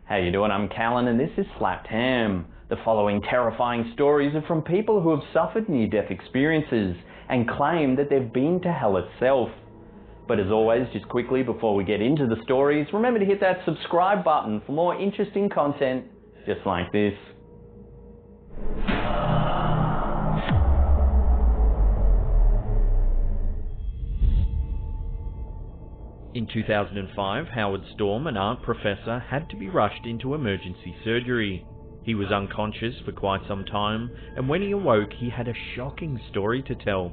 How you doing? I'm Callan and this is Slapped Ham. The following terrifying stories are from people who have suffered near-death experiences and claim that they've been to hell itself. But as always, just quickly before we get into the stories, remember to hit that subscribe button for more interesting content just like this. In 2005, Howard Storm, an art professor, had to be rushed into emergency surgery. He was unconscious for quite some time, and when he awoke, he had a shocking story to tell.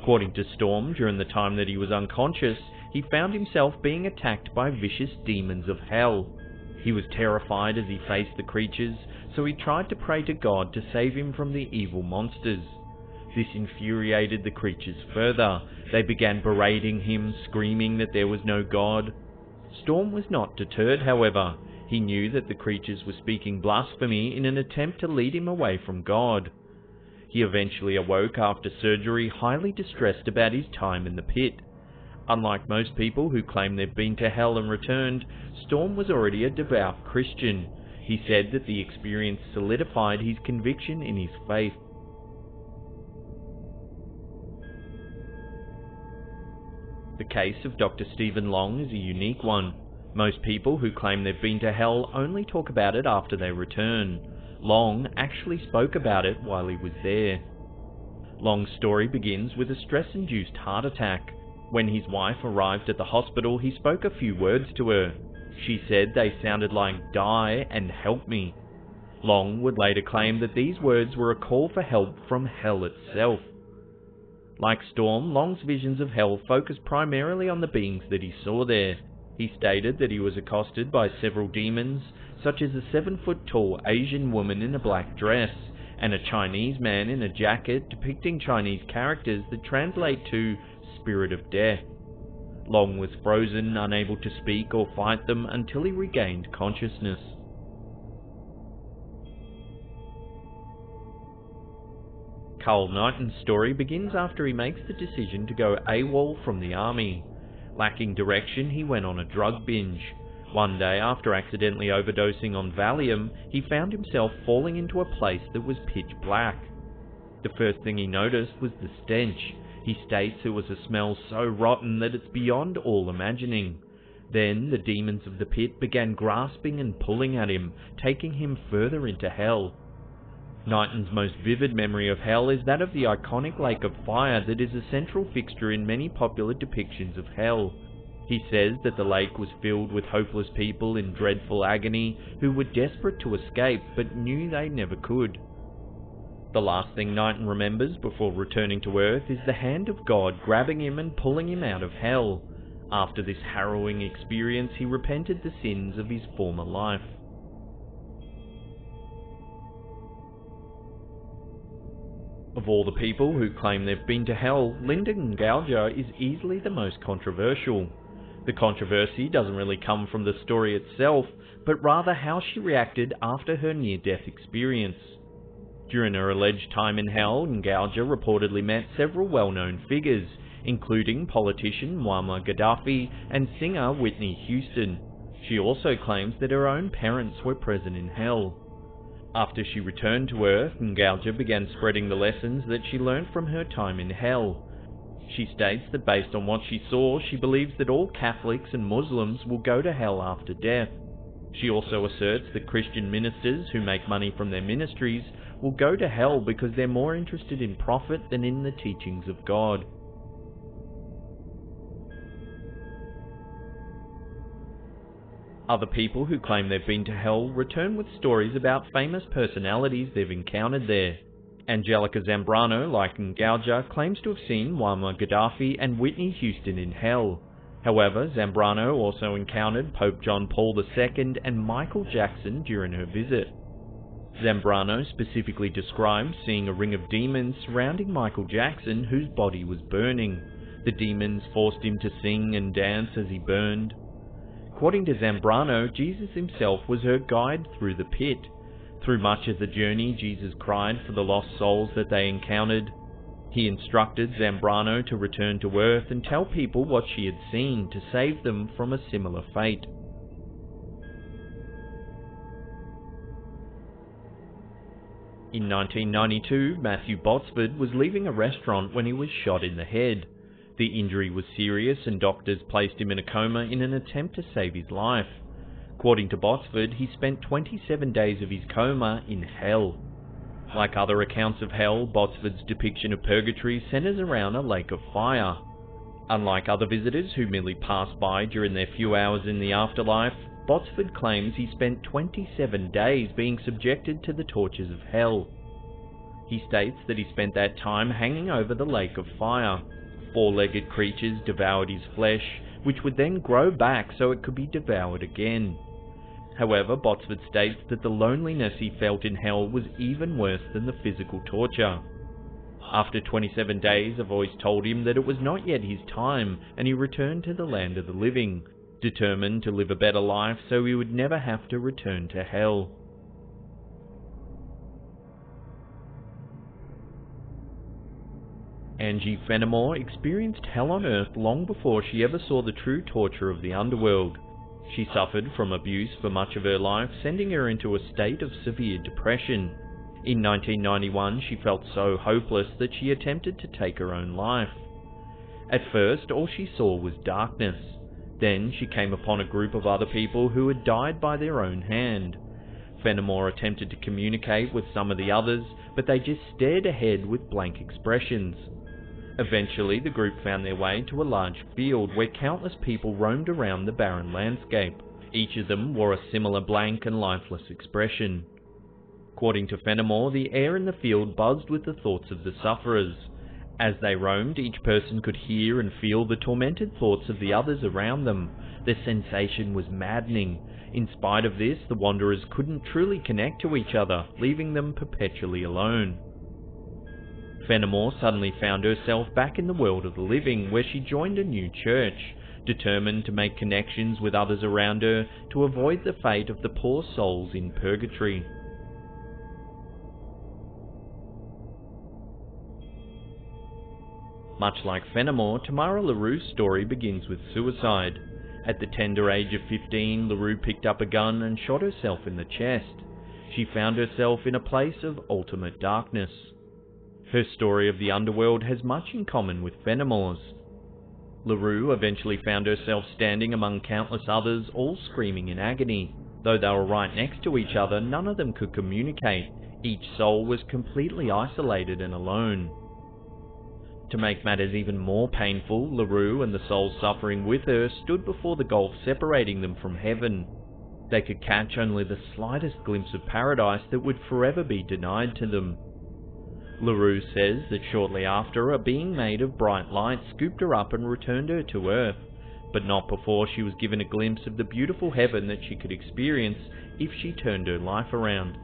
According to Storm, during the time that he was unconscious, he found himself being attacked by vicious demons of hell. He was terrified as he faced the creatures, so he tried to pray to God to save him from the evil monsters. This infuriated the creatures further. They began berating him, screaming that there was no God. Storm was not deterred, however. He knew that the creatures were speaking blasphemy in an attempt to lead him away from God. He eventually awoke after surgery, highly distressed about his time in the pit. Unlike most people who claim they've been to hell and returned, Storm was already a devout Christian. He said that the experience solidified his conviction in his faith. The case of Dr. Stephen Long is a unique one. Most people who claim they've been to hell only talk about it after they return. Long actually spoke about it while he was there. Long's story begins with a stress-induced heart attack. When his wife arrived at the hospital, he spoke a few words to her. She said they sounded like "die" and "help me." Long would later claim that these words were a call for help from hell itself. Like Storm, Long's visions of hell focused primarily on the beings that he saw there. He stated that he was accosted by several demons, such as a 7-foot-tall Asian woman in a black dress, and a Chinese man in a jacket depicting Chinese characters that translate to "spirit of death." Long was frozen, unable to speak or fight them until he regained consciousness. Carl Knighton's story begins after he makes the decision to go AWOL from the army. Lacking direction, he went on a drug binge. One day, after accidentally overdosing on Valium, he found himself falling into a place that was pitch black. The first thing he noticed was the stench. He states it was a smell so rotten that it's beyond all imagining. Then the demons of the pit began grasping and pulling at him, taking him further into hell. Knighton's most vivid memory of hell is that of the iconic lake of fire that is a central fixture in many popular depictions of hell. He says that the lake was filled with hopeless people in dreadful agony who were desperate to escape but knew they never could. The last thing Knighton remembers before returning to Earth is the hand of God grabbing him and pulling him out of hell. After this harrowing experience, he repented the sins of his former life. Of all the people who claim they've been to hell, Linda Ngauja is easily the most controversial. The controversy doesn't really come from the story itself, but rather how she reacted after her near-death experience. During her alleged time in hell, Ngauja reportedly met several well-known figures, including politician Muammar Gaddafi and singer Whitney Houston. She also claims that her own parents were present in hell. After she returned to Earth, Ngauja began spreading the lessons that she learned from her time in hell. She states that based on what she saw, she believes that all Catholics and Muslims will go to hell after death. She also asserts that Christian ministers who make money from their ministries will go to hell because they're more interested in profit than in the teachings of God. Other people who claim they've been to hell return with stories about famous personalities they've encountered there. Angelica Zambrano, like Ngauja, claims to have seen Muammar Gaddafi and Whitney Houston in hell. However, Zambrano also encountered Pope John Paul II and Michael Jackson during her visit. Zambrano specifically described seeing a ring of demons surrounding Michael Jackson whose body was burning. The demons forced him to sing and dance as he burned. According to Zambrano, Jesus himself was her guide through the pit. Through much of the journey, Jesus cried for the lost souls that they encountered. He instructed Zambrano to return to Earth and tell people what she had seen to save them from a similar fate. In 1992, Matthew Botsford was leaving a restaurant when he was shot in the head. The injury was serious and doctors placed him in a coma in an attempt to save his life. According to Botsford, he spent 27 days of his coma in hell. Like other accounts of hell, Botsford's depiction of purgatory centers around a lake of fire. Unlike other visitors who merely pass by during their few hours in the afterlife, Botsford claims he spent 27 days being subjected to the tortures of hell. He states that he spent that time hanging over the lake of fire. Four-legged creatures devoured his flesh, which would then grow back so it could be devoured again. However, Botsford states that the loneliness he felt in hell was even worse than the physical torture. After 27 days, a voice told him that it was not yet his time, and he returned to the land of the living, determined to live a better life so he would never have to return to hell. Angie Fenimore experienced hell on earth long before she ever saw the true torture of the underworld. She suffered from abuse for much of her life, sending her into a state of severe depression. In 1991, she felt so hopeless that she attempted to take her own life. At first, all she saw was darkness. Then she came upon a group of other people who had died by their own hand. Fenimore attempted to communicate with some of the others, but they just stared ahead with blank expressions. Eventually, the group found their way to a large field where countless people roamed around the barren landscape. Each of them wore a similar blank and lifeless expression. According to Fenimore, the air in the field buzzed with the thoughts of the sufferers. As they roamed, each person could hear and feel the tormented thoughts of the others around them. The sensation was maddening. In spite of this, the wanderers couldn't truly connect to each other, leaving them perpetually alone. Fenimore suddenly found herself back in the world of the living, where she joined a new church, determined to make connections with others around her to avoid the fate of the poor souls in purgatory. Much like Fenimore, Tamara LaRue's story begins with suicide. At the tender age of 15, LaRue picked up a gun and shot herself in the chest. She found herself in a place of ultimate darkness. Her story of the underworld has much in common with Fenimore's. LaRue eventually found herself standing among countless others, all screaming in agony. Though they were right next to each other, none of them could communicate. Each soul was completely isolated and alone. To make matters even more painful, LaRue and the souls suffering with her stood before the gulf separating them from heaven. They could catch only the slightest glimpse of paradise that would forever be denied to them. LaRue says that shortly after, a being made of bright light scooped her up and returned her to Earth, but not before she was given a glimpse of the beautiful heaven that she could experience if she turned her life around.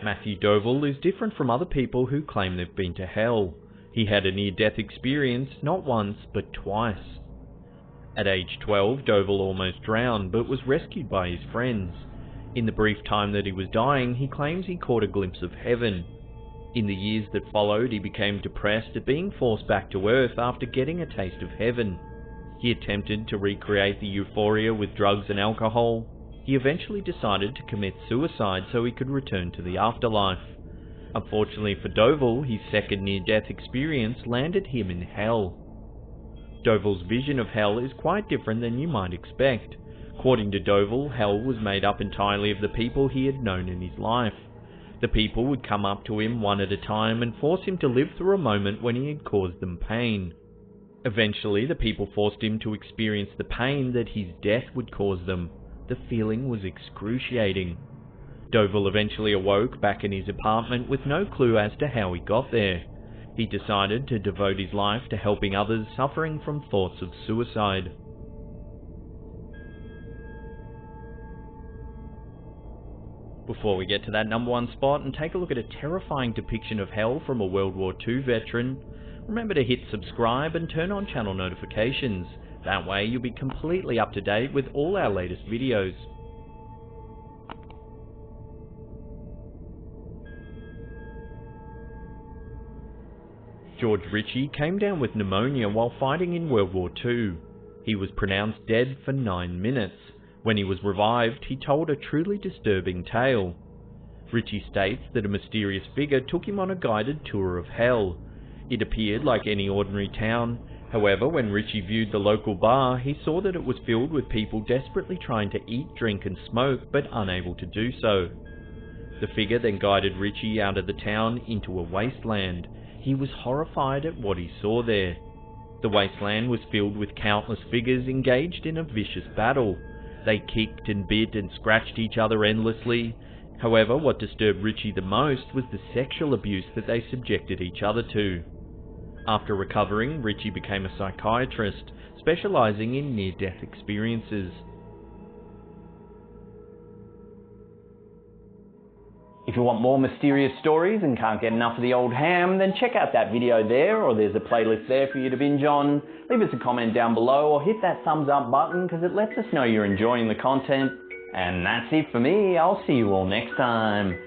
Matthew Dovell is different from other people who claim they've been to hell. He had a near-death experience not once but twice. At age 12, Dovell almost drowned but was rescued by his friends. In the brief time that he was dying, he claims he caught a glimpse of heaven. In the years that followed, he became depressed at being forced back to Earth after getting a taste of heaven. He attempted to recreate the euphoria with drugs and alcohol. He eventually decided to commit suicide so he could return to the afterlife. Unfortunately for Dovell, his second near-death experience landed him in hell. Dovell's vision of hell is quite different than you might expect. According to Dovell, hell was made up entirely of the people he had known in his life. The people would come up to him one at a time and force him to live through a moment when he had caused them pain. Eventually, the people forced him to experience the pain that his death would cause them. The feeling was excruciating. Dovell eventually awoke back in his apartment with no clue as to how he got there. He decided to devote his life to helping others suffering from thoughts of suicide. Before we get to that #1 spot and take a look at a terrifying depiction of hell from a World War II veteran, remember to hit subscribe and turn on channel notifications. That way you'll be completely up to date with all our latest videos. George Ritchie came down with pneumonia while fighting in World War II. He was pronounced dead for 9 minutes. When he was revived, he told a truly disturbing tale. Richie states that a mysterious figure took him on a guided tour of hell. It appeared like any ordinary town. However, when Richie viewed the local bar, he saw that it was filled with people desperately trying to eat, drink and smoke, but unable to do so. The figure then guided Richie out of the town into a wasteland. He was horrified at what he saw there. The wasteland was filled with countless figures engaged in a vicious battle. They kicked and bit and scratched each other endlessly. However, what disturbed Richie the most was the sexual abuse that they subjected each other to. After recovering, Richie became a psychiatrist, specialising in near-death experiences. If you want more mysterious stories and can't get enough of the old ham, then check out that video there, or there's a playlist there for you to binge on. Leave us a comment down below or hit that thumbs up button because it lets us know you're enjoying the content. And that's it for me. I'll see you all next time.